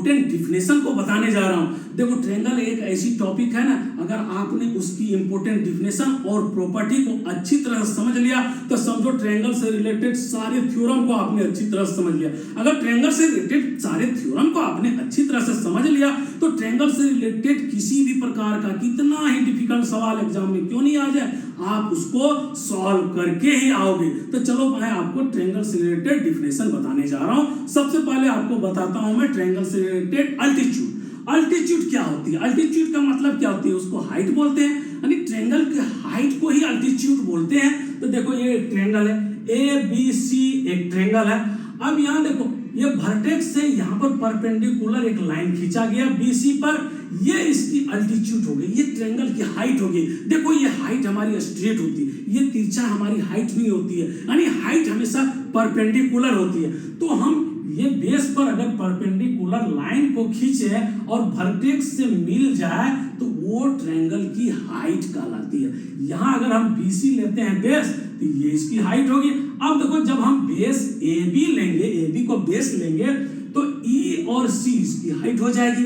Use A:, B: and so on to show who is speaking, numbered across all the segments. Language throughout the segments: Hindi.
A: इंपॉर्टेंट डिफिनेशन को बताने जा रहा हूं। देखो ट्रायंगल एक ऐसी टॉपिक है ना, अगर आपने उसकी इंपॉर्टेंट डिफिनेशन और प्रॉपर्टी को अच्छी तरह समझ लिया तो समझो ट्रायंगल से रिलेटेड सारे थ्योरम को आपने अच्छी तरह समझ लिया। अगर ट्रायंगल से रिलेटेड सारे थ्योरम को आपने अच्छी तरह से समझ लिया तो ट्रायंगल से रिलेटेड किसी भी प्रकार का कितना ही डिफिकल्ट सवाल एग्जाम में क्यों नहीं आ जाए, आप उसको सॉल्व करके ही आओगे। तो चलो मैं आपको ट्रायंगल से रिलेटेड डिफिनेशन बताने जा रहा हूं। सबसे पहले आपको बताता हूं मैं ट्रायंगल से रिलेटेड अल्टीट्यूड। अल्टीट्यूड क्या होती है? अल्टीट्यूड का मतलब क्या होती है? उसको हाइट बोलते हैं, यानी ट्रायंगल के हाइट को ही अल्टीट्यूड बोलते हैं। तो देखो ये ट्रायंगल है, ए बी सी एक ट्रायंगल है। अब यहाँ देखो ये वर्टेक्स से यहाँ पर परपेंडिकुलर एक लाइन खींचा गया बीसी पर, ये इसकी अल्टीट्यूड हो गई, ये ट्रायंगल की हाइट होगी। देखो ये हाइट हमारी स्ट्रेट होती है, ये तिरछा हमारी हाइट नहीं होती है, यानी हाइट हमेशा परपेंडिकुलर होती है। तो हम ये बेस पर अगर परपेंडिकुलर लाइन को खींचे और वर्टेक्स से मिल जाए तो वो ट्रायंगल की हाइट कहलाती है। यहाँ अगर हम बीसी लेते हैं बेस तो ये इसकी हाइट होगी। अब देखो जब हम बेस ए बी लेंगे, ए बी को बेस लेंगे तो ई और सी इसकी हाइट हो जाएगी।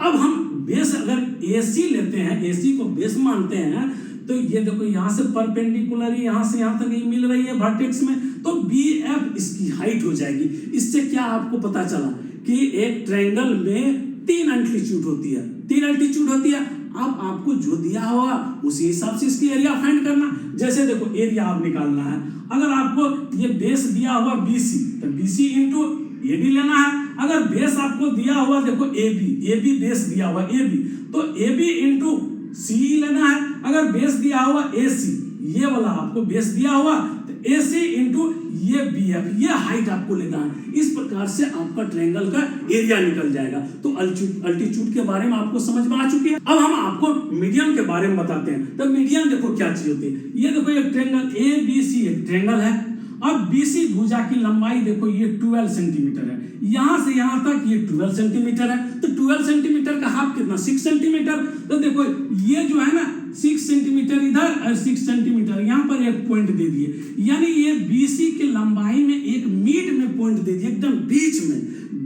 A: अब हम बेस अगर ए सी लेते हैं, ए सी को बेस मानते हैं तो ये देखो यहाँ से परपेंडिकुलर यहाँ से यहाँ तक ये मिल रही है वर्टेक्स में, तो बी एफ इसकी हाइट हो जाएगी। इससे क्या आपको पता चला कि एक ट्रायंगल में तीन अल्टीट्यूड होती है, तीन अल्टीट्यूड होती है। अब आपको जो दिया होगा उसी हिसाब से इसकी एरिया फाइंड करना। जैसे देखो एरिया आप निकालना है, अगर आपको ये बेस दिया हुआ बीसी तो बीसी इंटू ए बी लेना है। अगर बेस आपको दिया हुआ देखो ए बी बेस दिया हुआ ए बी तो ए बी इंटू सी लेना है। अगर बेस दिया हुआ ए सी, ये वाला आपको बेस दिया हुआ तो ए सी इंटू ये बी एफ, ये हाइट आपको लेना है। इस प्रकार से आपका ट्रायंगल का एरिया निकल जाएगा। तो अल्टीट्यूड के बारे में आपको समझ में आ चुकी है। अब हम आपको मीडियन के बारे में बताते हैं। तो मीडियन देखो क्या चीज होती है। ये देखो एक ट्रायंगल ए बी सी एक ट्रायंगल है। अब बीसी भुजा की लंबाई देखो ये 12 सेंटीमीटर है, यहां से यहां तक ये 12 सेंटीमीटर है। तो 12 सेंटीमीटर का हाफ कितना? 6 सेंटीमीटर। तो देखो ये जो है ना 6 सेंटीमीटर इधर और 6 सेंटीमीटर यहाँ पर एक पॉइंट दे दिए, यानी ये बीसी की लंबाई में एक मिड में पॉइंट दे दिए, एकदम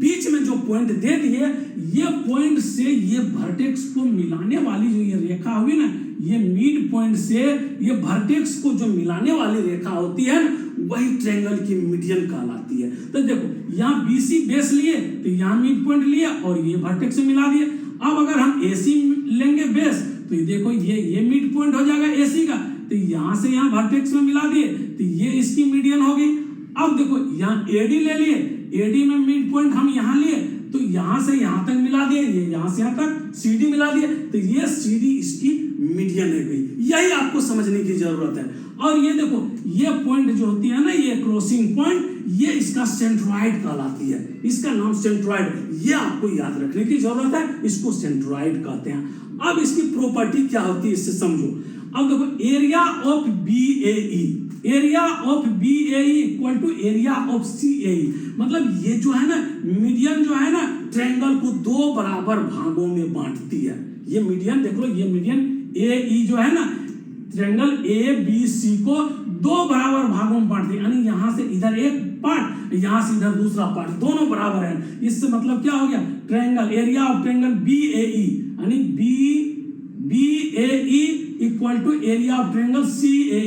A: बीच में जो पॉइंट दे दिए, ये पॉइंट से ये वर्टेक्स को मिलाने वाली जो ये रेखा हुई ना, ये मिड पॉइंट से ये वर्टेक्स को जो मिलाने वाली रेखा होती है ना, वही ट्रायंगल की मीडियन कहलाती है। तो देखो यहाँ बीसी बेस लिए तो यहाँ मिड पॉइंट लिया और ये वर्टेक्स से मिला दिए। अब अगर हम एसी लेंगे बेस तो ये देखो ये मिड पॉइंट हो जाएगा एसी का, तो यहाँ से यहाँ वर्टेक्स में मिला दिए तो ये इसकी मीडियन होगी। अब देखो यहाँ एडी ले लिए, एडी में मिड पॉइंट हम यहाँ लिए तो यहाँ से यहाँ तक मिला दिए, ये यहाँ से यहाँ तक सीडी मिला दिए तो ये सीडी इसकी मीडियन है गई। यही आपको समझने की जरूरत है। और ये देखो ये पॉइंट जो होती है ना, ये क्रॉसिंग पॉइंट, ये इसका सेंट्रॉइड कहलाती है, इसका नाम सेंट्रॉइड, ये आपको याद रखने की जरूरत है, इसको सेंट्रॉइड कहते हैं। अब इसकी प्रॉपर्टी क्या होती है इससे समझो। अब देखो area of B A E, area of B A E equal to area of C A E, मतलब ये जो है ना मीडियन जो है ना ट्रायंगल को दो बराबर भागों में बांटती है। ये मीडियन देख लो, ये मीडियन ए ई जो है ना ट्रायंगल ए बी सी को दो बराबर भागों में बांटती है, यानी यहाँ से इधर एक पार्ट, यहाँ से इधर दूसरा पार्ट, दोनों बराबर है। इससे मतलब क्या हो गया? Triangle area of triangle B A E, यानी B A E equal to area of triangle C A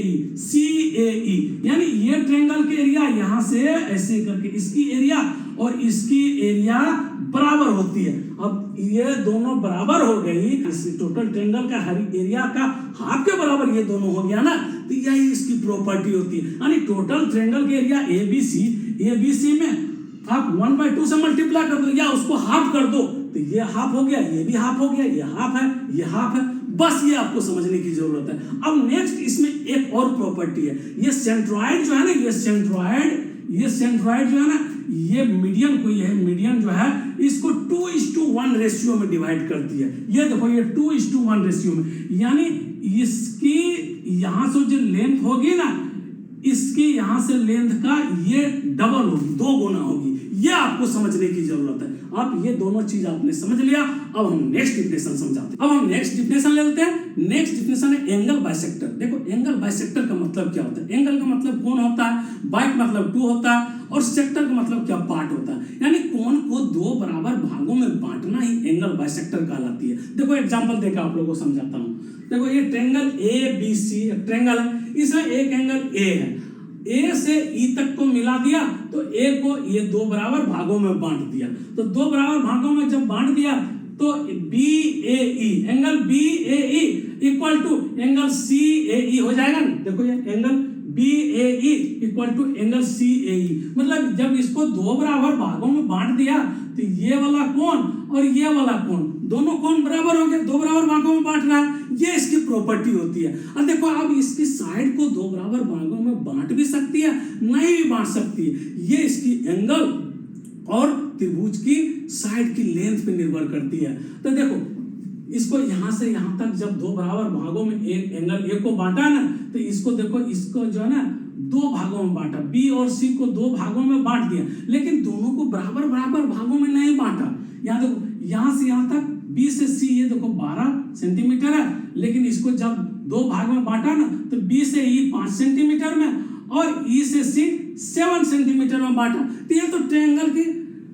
A: E, यानी ये ट्रायंगल के एरिया यहाँ से ऐसे करके इसकी एरिया और इसकी एरिया बराबर होती है। अब ये दोनों बराबर हो गई, इस टोटल ट्रायंगल का हर एरिया का हाफ के बराबर ये दोनों हो गया ना, तो यही इसकी प्रॉपर्टी होती है। यानी टोटल ट्रायंगल के एरिया ए बी सी में आप 1/2 से मल्टीप्लाई कर दो या उसको हाफ कर दो तो ये हाफ हो गया, ये भी हाफ हो गया, ये हाफ है, ये हाफ है। बस ये आपको समझने की जरूरत है। अब नेक्स्ट इसमें एक और प्रॉपर्टी है, ये सेंट्रॉइड जो है ना, ये सेंट्रॉइड जो है ना, ये मीडियन को, ये मीडियन जो है इसको 2:1 रेशियो में डिवाइड करती है। ये देखो ये 2:1 रेशियो में, यानी इसकी यहां से जो लेंथ होगी ना, इसकी यहां से लेंथ का ये डबल होगी, 2 गुना होगी। ये आपको समझने की जरूरत है। आप ये दोनों चीज आपने समझ लिया। अब हम नेक्स्ट डिफिनेशन समझाते हैं। अब हम नेक्स्ट डिफिनेशन ले लेते हैं। नेक्स्ट डिफिनेशन है एंगल बाइसेक्टर। देखो एंगल बाइसेक्टर का मतलब क्या होता है? एंगल का मतलब कोण होता है, बाइक मतलब 2 होता है, और सेक्टर का मतलब क्या, पार्ट होता है। यानी कोण को दो बराबर भागों में बांटना ही एंगल बाइसेक्टर कहलाती है। देखो एग्जांपल देकर आप लोगों को समझाता हूँ। देखो ये ट्रायंगल ए बी सी एक ट्रायंगल है, इसमें एक एंगल ए है, ए से ई तक को मिला दिया तो ए को ये दो बराबर भागों में बांट दिया। तो दो बराबर भागों में जब बांट दिया तो B A E, angle B A E equal to angle C A E हो जाएगा ना। देखो ये angle B A E equal to angle C A E, मतलब जब इसको दो बराबर भागों में बांट दिया तो ये वाला कोण और ये वाला कोण दोनों कोण बराबर हो गए, दो बराबर भागों में बांट रहा है, ये इसकी प्रॉपर्टी होती है। और देखो अब इसकी साइड को दो बराबर भागों में बांट भी सकती है, नहीं भी बांट सकती है, ये इसकी एंगल और त्रिभुज की साइड की लेंथ पे निर्भर करती है। तो देखो इसको यहां से यहां तक जब दो बराबर भागों में एक एंगल ए को बांटा ना, तो इसको देखो, इसको जो है ना दो भागों में बांटा, बी और सी को दो भागों में बांट दिया, लेकिन दोनों को बराबर बराबर भागों में नहीं बांटा। यहाँ देखो यहां से यहां तक बी से सी ये देखो 12 सेंटीमीटर है, लेकिन इसको जब दो भागों में बांटा ना तो बी से ई 5 सेंटीमीटर में और ई से सी 7 सेंटीमीटर में बांटा। तो ये तो ट्रायंगल की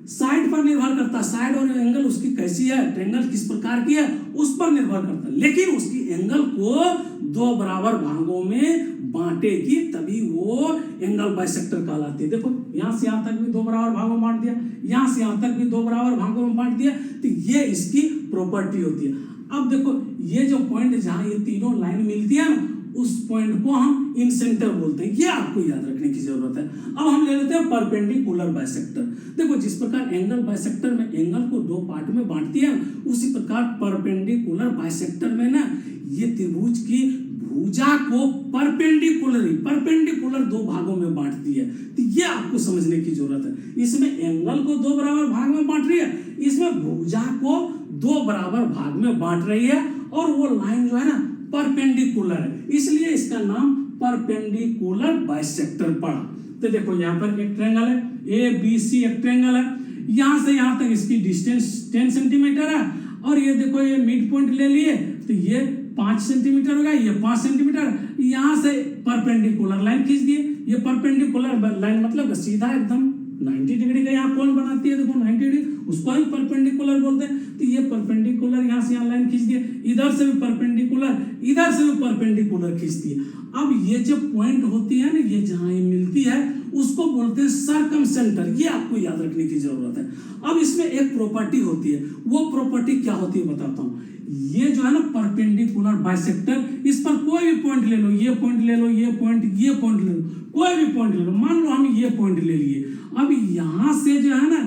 A: साइड पर निर्भर करता है, साइड और एंगल उसकी कैसी है, ट्रायंगल किस प्रकार की है उस पर निर्भर करता है, लेकिन उसकी एंगल को दो बराबर भागों में बांटेगी तभी वो एंगल बाइसेक्टर कहलाती है। देखो यहां से यहां तक भी दो बराबर भागों में बांट दिया, यहां से यहां तक भी दो बराबर भागों में बांट दिया, तो ये इसकी प्रॉपर्टी होती है। अब देखो ये जो पॉइंट जहां ये तीनों लाइन मिलती है ना, उस पॉइंट को हम इंसेंटर बोलते हैं, ये आपको याद रखने की जरूरत है। अब हम ले लेते हैं परपेंडिकुलर बाइसेक्टर। देखो जिस प्रकार एंगल बाइसेक्टर में एंगल को दो पार्ट में बांटती है, उसी प्रकार परपेंडिकुलर बाइसेक्टर में ना ये त्रिभुज की भुजा को परपेंडिकुलर दो भागों में बांटती है। तो ये आपको समझने की जरूरत है। इसमें एंगल को दो बराबर भाग में बांट रही है, इसमें भुजा को दो बराबर भाग में बांट रही है, और वो लाइन जो है ना परपेंडिकुलर है, इसलिए इसका नाम परपेंडिकुलर बाइसेक्टर पड़ा। तो देखो यहाँ पर एक ट्रायंगल है, ए बी सी एक ट्रायंगल है, यहाँ से यहाँ तक इसकी डिस्टेंस 10 सेंटीमीटर है, और ये देखो ये मिड पॉइंट ले लिए तो ये 5 सेंटीमीटर होगा, ये 5 सेंटीमीटर, यहाँ से परपेंडिकुलर लाइन खींच दिए। ये परपेंडिकुलर लाइन मतलब सीधा एकदम 90 डिग्री का यहाँ कोण बनाती है, देखो 90 डिग्री, उसको ही परपेंडिकुलर बोलते हैं। तो ये परपेंडिकुलर यहाँ से यहाँ लाइन खींच दिए, इधर से भी परपेंडिकुलर, इधर से भी परपेंडिकुलर खींचती है। अब ये जो पॉइंट होती है ना, ये जहाँ ये मिलती है उसको बोलते हैं सर्कमसेंटर, ये आपको याद रखने की जरूरत है। अब इसमें एक प्रॉपर्टी होती है, वो प्रॉपर्टी क्या होती है बताता हूँ। ये जो है ना परपेंडिकुलर बाइसेक्टर, इस पर कोई भी पॉइंट ले लो, ये पॉइंट ले लो, ये पॉइंट ले लो, कोई भी पॉइंट ले लो, मान लो हम ये पॉइंट ले लिए। अब यहाँ से जो है ना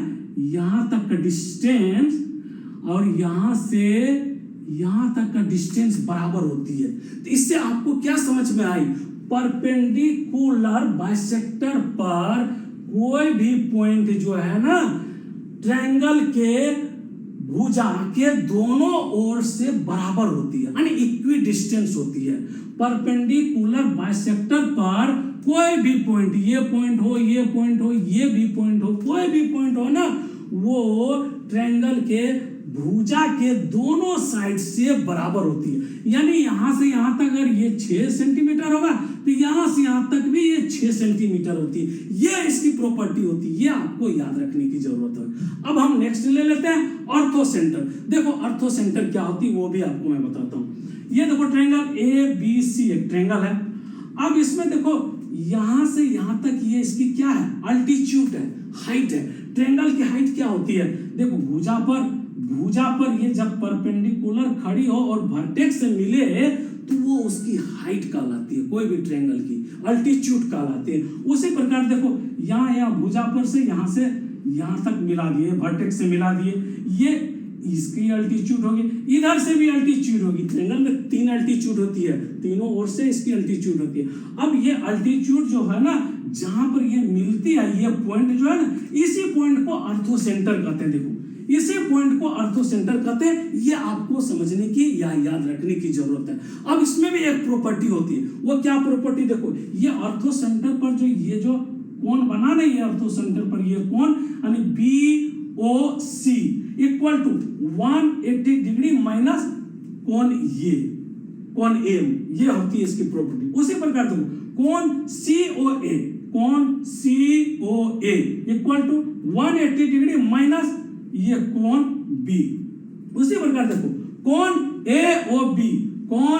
A: यहाँ तक का डिस्टेंस और यहाँ से यहाँ तक का डिस्टेंस बराबर होती है। तो इससे आपको क्या समझ में आई, परपेंडिकुलर बाइसेक्टर पर कोई भी पॉइंट जो है ना ट्रायंगल के भुजा के दोनों ओर से बराबर होती है, यानी इक्वी डिस्टेंस होती है। परपेंडिकुलर बाइसेक्टर पर कोई भी पॉइंट, ये पॉइंट हो, ये पॉइंट हो, ये भी पॉइंट हो, कोई भी पॉइंट हो ना, वो ट्रायंगल के भुजा के दोनों साइड से बराबर होती है। यानी यहां से यहां तक अगर ये 6 सेंटीमीटर होगा तो यहां से यहां तक भी ये 6 सेंटीमीटर होती है। ये इसकी प्रॉपर्टी होती है, ये आपको याद रखने की जरूरत है। अब हम नेक्स्ट ले लेते हैं ऑर्थोसेंटर। देखो ऑर्थोसेंटर क्या होती है वो भी आपको मैं बताता हूँ। ये देखो ट्रायंगल ए बी सी एक ट्रायंगल है। अब इसमें देखो यहां से यहां तक ये इसकी क्या है, अल्टीट्यूड है, हाइट है। ट्रायंगल की हाइट क्या होती है, देखो भुजा पर ये जब परपेंडिकुलर खड़ी हो और वर्टेक्स से मिले तो वो उसकी हाइट कहलाती है, कोई भी ट्रायंगल की अल्टीट्यूड कहलाती है। उसी प्रकार देखो यहाँ भुजा पर से यहाँ तक मिला दिए, वर्टेक्स से मिला दिए, ये इसकी अल्टीट्यूड होगी, इधर से भी अल्टीट्यूड होगी। ट्रायंगल में 3 अल्टीट्यूड होती है, तीनों ओर से इसकी अल्टीट्यूड होती है। अब ये अल्टीट्यूड जो है ना जहां पर ये मिलती है, ये पॉइंट जो है ना, इसी पॉइंट को ऑर्थोसेंटर कहते हैं। देखो इसी पॉइंट को ऑर्थोसेंटर कहते हैं, ये आपको समझने की या याद रखने की जरूरत है। अब इसमें भी एक प्रॉपर्टी होती है, वो क्या प्रॉपर्टी, देखो ये ऑर्थोसेंटर पर जो ये जो कोण बना नहीं है, ऑर्थोसेंटर पर ये कोण यानी BOC equal to 180 degree minus कोण AM, ये होती है इसकी प्रॉपर्टी। उसी प्रकार देखो कोण COA कोण COA equal to 180 degree minus ये कोण B। उसी प्रकार देखो कोण AOB, कोण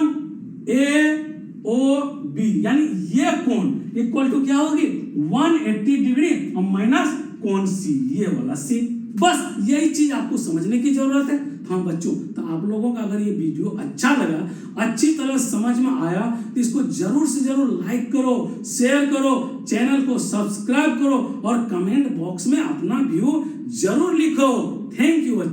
A: AOB यानी ये कोण इक्वल टू क्या होगी 180 डिग्री और माइनस कोण C, ये वाला C। बस यही चीज आपको समझने की जरूरत है। हाँ बच्चों, तो आप लोगों का अगर ये वीडियो अच्छा लगा, अच्छी तरह समझ में आया, तो इसको जरूर से जरूर लाइक करो, शेयर करो, चैनल को सब्सक्राइब करो और कमेंट बॉक्स में अपना व्यू जरूर लिखो। Thank you.